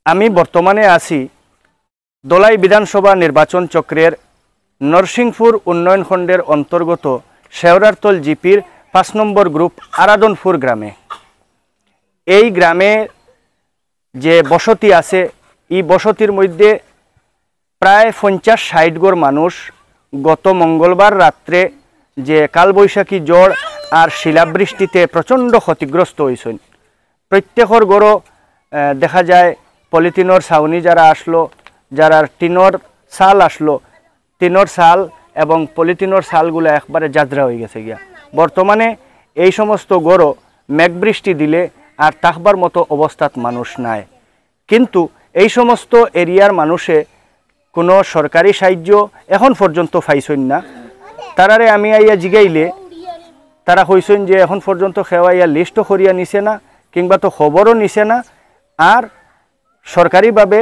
আমি বর্তমানে আছি দোলাই বিধানসভা নির্বাচন চক্রের নরসিংপুর উন্নয়ন খণ্ডের অন্তর্গত শেওড়ারতল জিপির ৫ নম্বর গ্রুপ আরাদনপুর গ্রামে। এই গ্রামে যে বসতি আছে এই বসতির মধ্যে প্রায় ৫০-৬০ ঘর মানুষ গত মঙ্গলবার রাত্রে যে কালবৈশাখী ঝড় আর শিলাবৃষ্টিতে প্রচণ্ড ক্ষতিগ্রস্ত হয়েছেন। প্রত্যেকের ঘরও দেখা যায় পলিথিনের ছাউনি যারা আসলো, যারা টিনের ছাল আসলো, টিনের ছাল এবং পলিথিনের ছালগুলো একবারে যাত্রা হয়ে গেছে গিয়া। বর্তমানে এই সমস্ত ঘরও মেঘ বৃষ্টি দিলে আর থাকবার মতো অবস্থাত মানুষ নাই। কিন্তু এই সমস্ত এরিয়ার মানুষে কোনো সরকারি সাহায্য এখন পর্যন্ত পাইছেন না। তারারে আমি আইয়া জিগাইলে তারা কইছেন যে এখন পর্যন্ত খেওয়াইয়া লিস্টও করিয়া নিছে না, কিংবা তো খবরও নিছে না। আর সরকারিভাবে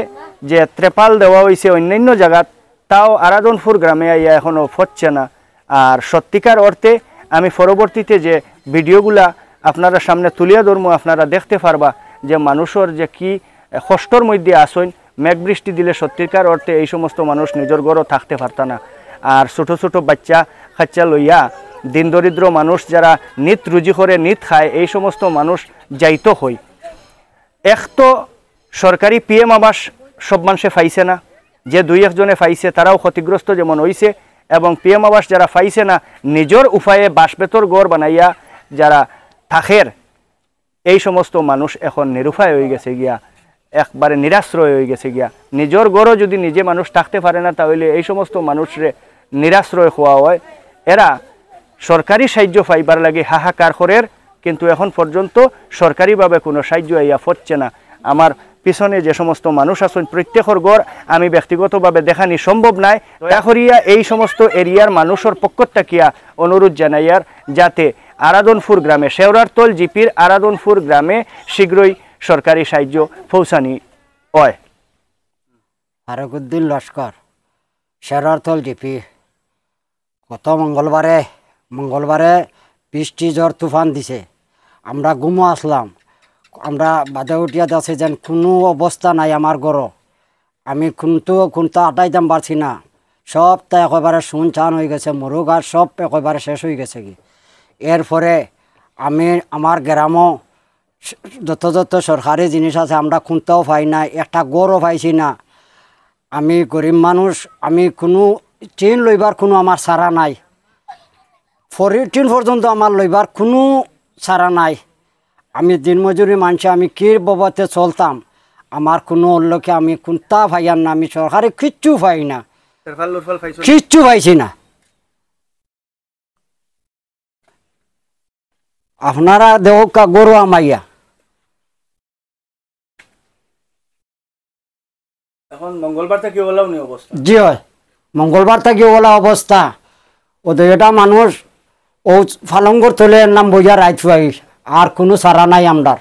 যে ত্রেপাল দেওয়া হয়েছে অন্যান্য জায়গাত তাও আরাদনপুর গ্রামে আইয়া এখনও পড়ছে না। আর সত্যিকার অর্থে আমি পরবর্তীতে যে ভিডিওগুলা আপনারা সামনে তুলিয়া ধরবো, আপনারা দেখতে পারবা যে মানুষের যে কি কষ্টর মধ্যে আসেন। মেঘ বৃষ্টি দিলে সত্যিকার অর্থে এই সমস্ত মানুষ নিজের ঘরও থাকতে পারত না। আর ছোটো ছোটো বাচ্চা খাচ্চা লইয়া দিন দরিদ্র মানুষ যারা নিত রুজি করে নিত খায়, এই সমস্ত মানুষ যাইত হই। এক তো সরকারি পিএম আবাস সব মানুষে পাইছে না, যে দুই একজনে পাইছে তারাও ক্ষতিগ্রস্ত যেমন হইছে। এবং পিএম আবাস যারা পাইছে না, নিজের উপায়ে বাঁশবেতর ঘর বানাইয়া যারা থাকের, এই সমস্ত মানুষ এখন নিরুপায় হয়ে গেছে গিয়া, একবারে নিরাশ্রয় হয়ে গেছে গিয়া। নিজের ঘরও যদি নিজে মানুষ থাকতে পারে না, তাহলে এই সমস্ত মানুষরে নিরাশ্রয় হওয়া হয়। এরা সরকারি সাহায্য পাইবার লাগে হাহাকার করের, কিন্তু এখন পর্যন্ত সরকারিভাবে কোনো সাহায্য আইয়া পড়ছে না। আমার পিছনে যে সমস্ত মানুষ আছেন প্রত্যেকের ঘর আমি ব্যক্তিগতভাবে দেখানি সম্ভব নাই। দয়া করিয়া এই সমস্ত এরিয়ার মানুষের পক্ষ থাকিয়া অনুরোধ জানাইয়ার যাতে আরাদনপুর গ্রামে, শেওড়ারতল জিপির আরাদনপুর গ্রামে শীঘ্রই সরকারি সাহায্য পৌঁছানি হয়। ফারুকুদ্দিন লস্কর, শেওড়ারতল জিপি। গত মঙ্গলবারে বৃষ্টি ঝড় তুফান দিছে, আমরা ঘুমো আসলাম। আমরা বাদে উঠিয়া যাচ্ছে যেন কোনো অবস্থা নাই আমার ঘরও। আমি কোনটা আটাইতাম পারছি না, সবটা একেবারে শুনছান হয়ে গেছে, মরু গাছ সব একেবারে শেষ হয়ে গেছে কি। এরপরে আমি আমার গ্রামও যত সরকারি জিনিস আছে আমরা কোনটাও পাই না, একটা গড়ও পাইছি না। আমি গরিব মানুষ, আমি কোনো টিন লইবার কোনো আমার সারা নাই, টিন পর্যন্ত আমার লইবার কোনো সারা নাই। আমি দিনমজুরি মানুষ, আমি কি বাবতে চলতাম, আমার কোনো লোকে আমি কোনটা পাইয়ার না, আমি সরকারি কিচ্ছু পাই না, কিচ্ছু পাইছি না। আপনারা দেহ গরু আমাইয়া এখন মঙ্গলবার থেকে ওলাও নি অবস্থা। জি হয়, মঙ্গলবার থেকে ওলা অবস্থা। ওদের এটা মানুষ ও ফালঙ্গর তোলে নাম বইয়া রাইত পাই, আর কোনো সারা নাই আমরার।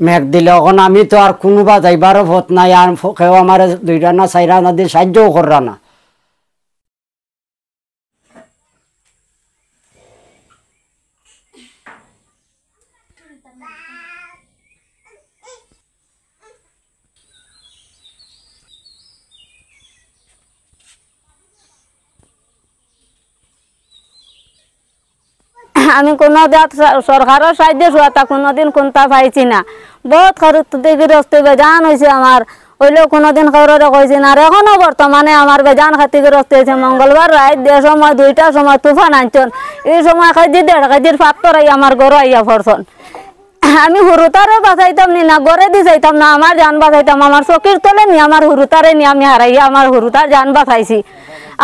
মেঘ দিলে এখন আমি তো আর কোনোবা যাইবারও ভোট নাই, আর কেউ আমার 2টা না 4টা না দিয়ে সাহায্যও করা না। আমি কোনো সরকারের সাহায্য সুয়াতা কোনোদিন কোনটা পাইছি না। বহুত ক্ষতিগ্রস্ত বেজান হয়েছে আমার, হইলেও কোনোদিন কারোরে কইছি না। আর এখনো বর্তমানে আমার বেজান ক্ষতিগ্রস্ত হয়েছে। মঙ্গলবার রাত যে সময় 2টার সময় তুফান আনছন, এই সময় 1.5 কেজির পাত্তর আই আমার ঘরে আইয়া পড়ছন। আমি হুরুতারে বাঁচাইতাম নি না, ঘরে দি যাইতাম না, আমার জান বাঁচাইতাম। আমার চকির তলে নি আমার হুরুতারে নি আমি হারাইয়া আমার হুরুতার জান বাঁচাইছি।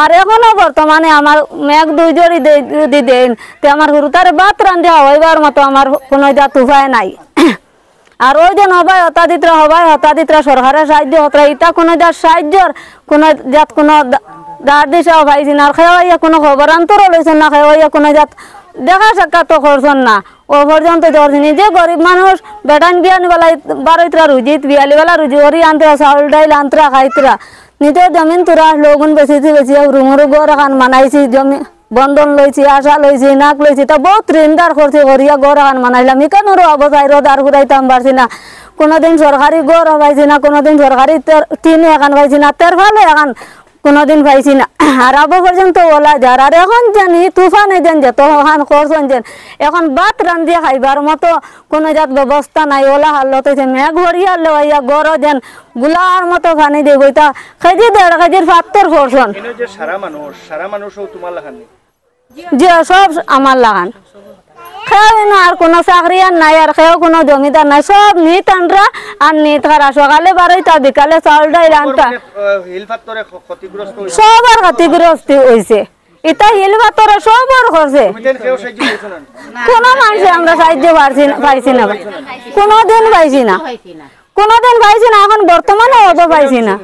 আর এখনো বর্তমানে আমার মেঘ 2 জড়ি যদি দেন তে আমার হুরুতারে ভাত রান্ধে হইবার মতো আমার কোনো জাত উপায় নাই। আর ওই যে হবাই হতাদিতরা সরকারের সাহায্য হতরা, ইটা কোনো জাত সাহায্যর কোনো জাত কোনো দাঁড় দিশাও পাইছি না। আর খেয়ে কোনো খবরান্তরও লইছেন না, খেয়ে কোনো জাত দেখা সাক্ষাৎ তো করছেন না। ও পর্যন্ত নিজে গরিব মানুষ বেটান বিয়ানি বেলায় 12টা রুজিত 42 রুজি করি আনতরা, চাউল ডাইল আনতরা খাইতরা। নিজের জমিন তোরা লগুন বেশি রুমরু গড় এখন মানাইছি, জমি বন্ধন লইছি, আশা লইছি, নাক লইছি, তা বহুত ঋণদার করছি করিয়া গড় এখন মানাইলাম। ইকানোর অবস্থায় রোদার ঘুরাইতাম পারছি না, কোনোদিন সরকারি গড়ও পাইছি না, কোনোদিন সরকারি টিন এখন পাইছি না, তেরফালে এখন কোনোদিন পাইছি না। আর আবো পর্যন্ত ওলা যার। আর এখন জানি তুফানে যেন যত ওখান করছেন যেন এখন ভাত রান্ধিয়ে খাইবার মতো কোনো জাত ব্যবস্থা নাই। ওলা হালত হয়েছে মেঘ ভরিয়া লইয়া গড় যেন গুলার মতো পানি দিয়ে বইতা কেজি 1.5 কেজির পাত্তর করছেন যে সারা মানুষও তোমার লাগান যে সব আমার লাগান। খেয়ে না আর কোনো চাকরি আর নাই, আর খেয়েও কোনো জমিদার নাই, সব নিত আনরা আর নিত খারা। সকালে বারোইতা বিকালে চাউল ডাই আনতা, সবার ক্ষতিগ্রস্ত হয়েছে। এটা হিল ভাতরে সবার করছে, কোনো মানুষে আমরা সাহায্য পাইছি না, কোনোদিন পাইছি না, কোনোদিন পাইছি না, এখন বর্তমানে অত পাইছি না।